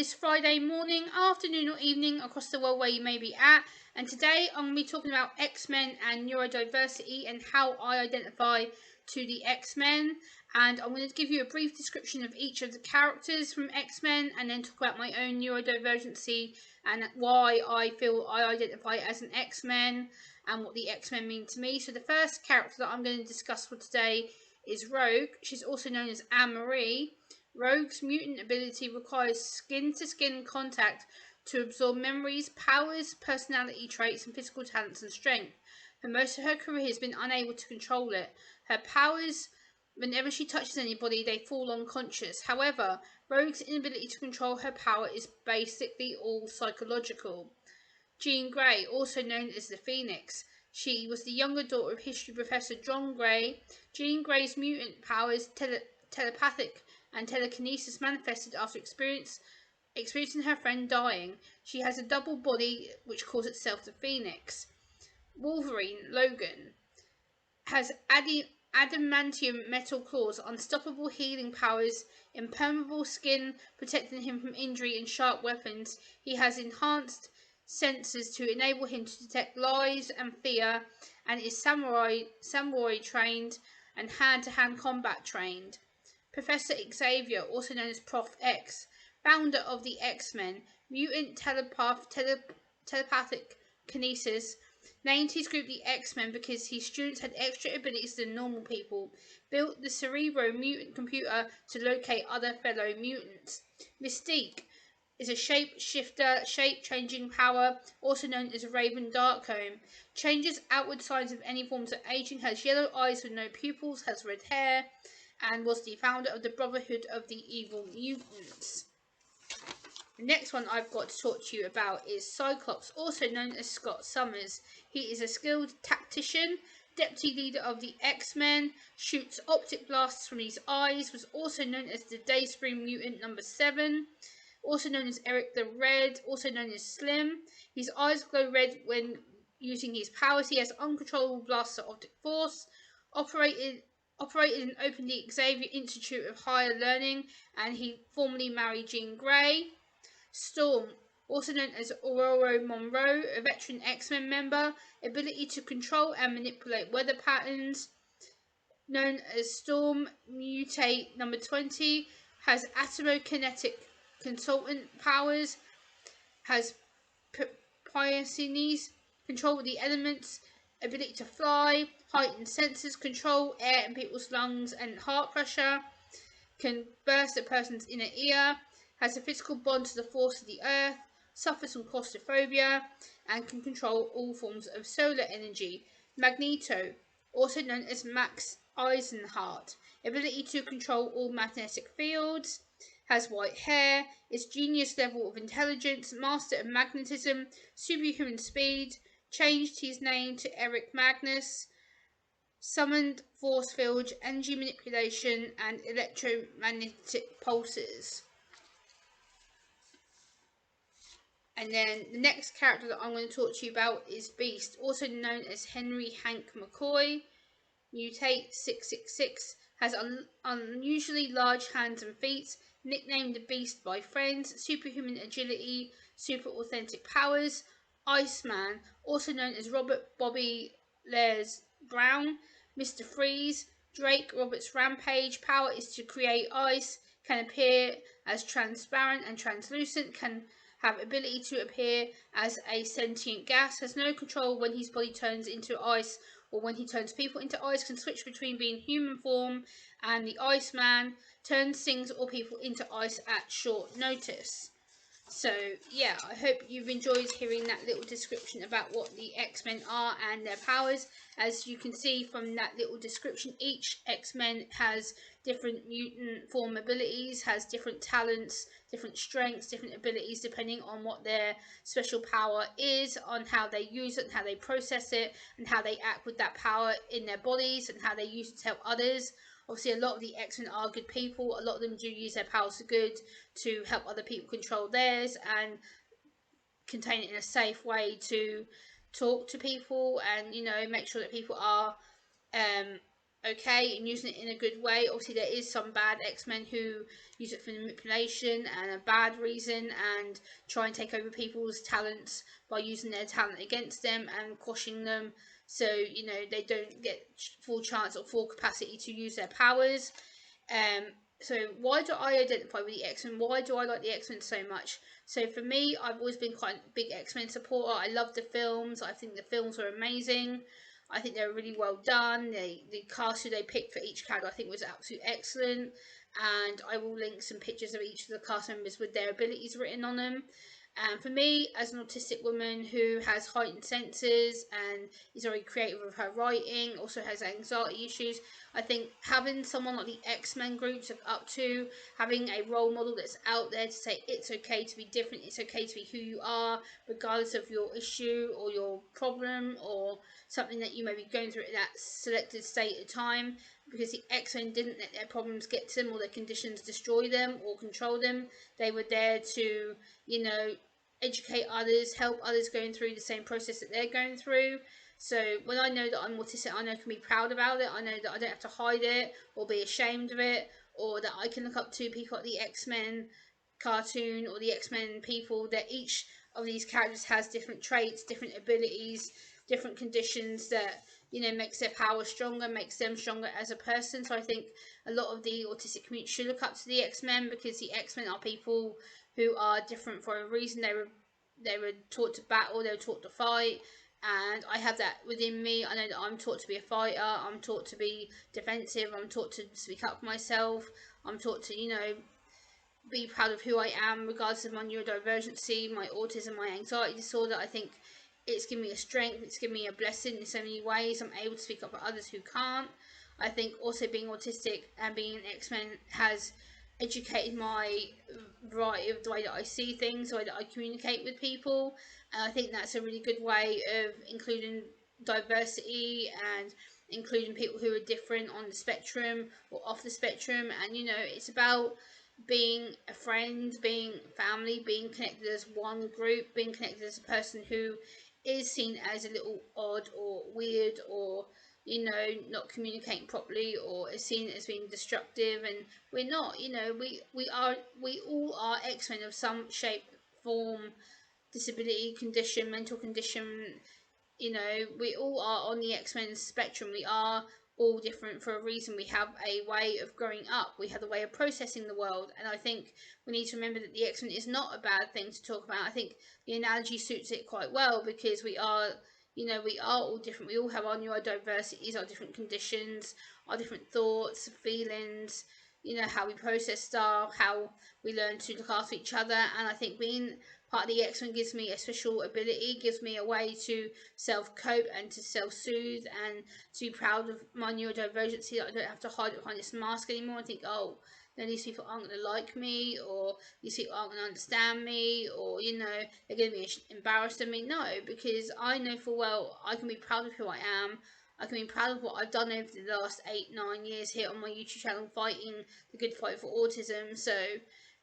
this Friday morning, afternoon or evening across the world where you may be at. And today I'm going to be talking about X-Men and neurodiversity and how I identify to the X-Men. And I'm going to give you a brief description of each of the characters from X-Men and then talk about my own neurodiversity and why I feel I identify as an X-Men and what the X-Men mean to me. So the first character that I'm going to discuss for today is Rogue. She's also known as Anne-Marie. Rogue's mutant ability requires skin-to-skin contact to absorb memories, powers, personality traits, and physical talents and strength. For most of her career has been unable to control it. Her powers, whenever she touches anybody, they fall unconscious. However, Rogue's inability to control her power is basically all psychological. Jean Grey, also known as the Phoenix. She was the younger daughter of history professor John Grey. Jean Grey's mutant powers, telepathic and telekinesis, manifested after experiencing her friend dying. She has a double body which calls itself the Phoenix. Wolverine, Logan, has adamantium metal claws, unstoppable healing powers, impermeable skin protecting him from injury and sharp weapons. He has enhanced senses to enable him to detect lies and fear, and is samurai trained and hand-to-hand combat trained. Professor Xavier, also known as Prof X, founder of the X-Men, mutant telepathic kinesis, named his group the X-Men because his students had extra abilities than normal people, built the Cerebro mutant computer to locate other fellow mutants. Mystique is a shape-shifter, shape-changing power, also known as a Raven Darkcomb. Changes outward signs of any forms of aging, has yellow eyes with no pupils, has red hair, and was the founder of the Brotherhood of the Evil Mutants. The next one I've got to talk to you about is Cyclops, also known as Scott Summers. He is a skilled tactician, deputy leader of the X-Men, shoots optic blasts from his eyes, was also known as the Dayspring Mutant number 7, also known as Eric the Red, also known as Slim. His eyes glow red when using his powers. He has uncontrollable blasts of optic force, operated and opened the Xavier Institute of Higher Learning, and he formerly married Jean Grey. Storm, also known as Aurora Monroe, a veteran X-Men member, ability to control and manipulate weather patterns, known as Storm Mutate number 20, has atomokinetic consultant powers, has pyrokinesis, control of the elements, ability to fly, heightened senses, control air in people's lungs and heart pressure, can burst a person's inner ear, has a physical bond to the force of the earth, suffers from claustrophobia, and can control all forms of solar energy. Magneto, also known as Max Eisenhardt, ability to control all magnetic fields, has white hair, is genius level of intelligence, master of magnetism, superhuman speed, changed his name to Eric Magnus, summoned force field, energy manipulation, and electromagnetic pulses. And then the next character that I'm going to talk to you about is Beast, also known as Henry Hank McCoy. Mutate 666, has unusually large hands and feet, nicknamed the Beast by friends, superhuman agility, super authentic powers. Iceman, also known as Robert Bobby Lares Brown. Mr. Freeze, Drake Roberts Rampage, power is to create ice, can appear as transparent and translucent, can have ability to appear as a sentient gas, has no control when his body turns into ice or when he turns people into ice, can switch between being human form and the Iceman, turns things or people into ice at short notice. So yeah, I hope you've enjoyed hearing that little description about what the X-Men are and their powers. As you can see from that little description, each X-Men has different mutant form abilities, has different talents, different strengths, different abilities depending on what their special power is, on how they use it and how they process it and how they act with that power in their bodies and how they use it to help others. Obviously, a lot of the X-Men are good people. A lot of them do use their powers for good to help other people control theirs and contain it in a safe way to talk to people and, you know, make sure that people are okay, and using it in a good way. Obviously there is some bad X-Men who use it for manipulation and a bad reason, and try and take over people's talents by using their talent against them and quashing them, so you know they don't get full chance or full capacity to use their powers. um so why do I identify with the X-Men? Why do I like the X-Men so much? So for me, I've always been quite a big X-Men supporter. I love the films. I think the films were amazing. I think they were really well done. The cast who they picked for each character, I think, was absolutely excellent. And I will link some pictures of each of the cast members with their abilities written on them. And for me, as an autistic woman who has heightened senses and is very creative with her writing, also has anxiety issues, I think having someone like the X-Men group to look up to, having a role model that's out there to say it's okay to be different, it's okay to be who you are, regardless of your issue or your problem or something that you may be going through at that selected state of time, because the X-Men didn't let their problems get to them or their conditions destroy them or control them. They were there to, you know, educate others, help others going through the same process that they're going through. So when I know that I'm autistic, I know I can be proud about it. I know that I don't have to hide it or be ashamed of it, or that I can look up to people like the X-Men cartoon or the X-Men people, that each of these characters has different traits, different abilities, different conditions that, you know, makes their power stronger, makes them stronger as a person. So I think a lot of the autistic community should look up to the X-Men, because the X-Men are people who are different for a reason. They were taught to battle, they were taught to fight, and I have that within me. I know that I'm taught to be a fighter, I'm taught to be defensive, I'm taught to speak up for myself, I'm taught to, you know, be proud of who I am, regardless of my neurodivergency, my autism, my anxiety disorder. I think it's given me a strength, it's given me a blessing in so many ways. I'm able to speak up for others who can't. I think also being autistic and being an X-Men has educated my variety of the way that I see things, the way that I communicate with people, and I think that's a really good way of including diversity and including people who are different on the spectrum or off the spectrum. And you know, it's about being a friend, being family, being connected as one group, being connected as a person who is seen as a little odd or weird, or, you know, not communicating properly, or is seen as being destructive. And we're not, you know, we all are X-Men of some shape, form, disability, condition, mental condition. You know, we all are on the X-Men spectrum. We are all different for a reason. We have a way of growing up, we have a way of processing the world, and I think we need to remember that the X-Men is not a bad thing to talk about. I think the analogy suits it quite well, because we are, you know, we are all different. We all have our neurodiversities, our different conditions, our different thoughts, feelings, you know, how we process stuff, how we learn to look after each other. And I think being part of the X-Men gives me a special ability, gives me a way to self-cope and to self-soothe, and to be proud of my neurodivergency, that I don't have to hide it behind this mask anymore and think, oh, then these people aren't going to like me, or these people aren't going to understand me, or, you know, they're going to be embarrassed of me. No, because I know full well I can be proud of who I am. I can be proud of what I've done over the last 8-9 years here on my YouTube channel, fighting the good fight for autism. So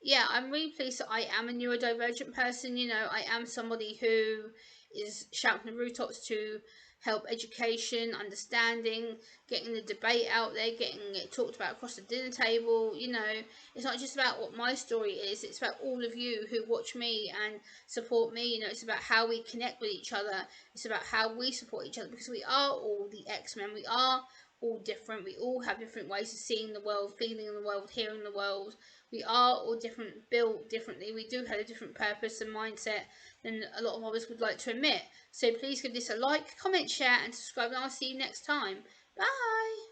yeah, I'm really pleased that I am a neurodivergent person. You know, I am somebody who is shouting the rooftops to help education, understanding, getting the debate out there, getting it talked about across the dinner table. You know, it's not just about what my story is, it's about all of you who watch me and support me. You know, it's about how we connect with each other, it's about how we support each other, because we are all the X-Men, we are all different, we all have different ways of seeing the world, feeling the world, hearing the world. We are all different, built differently. We do have a different purpose and mindset than a lot of others would like to admit. So please give this a like, comment, share and subscribe, and I'll see you next time. Bye!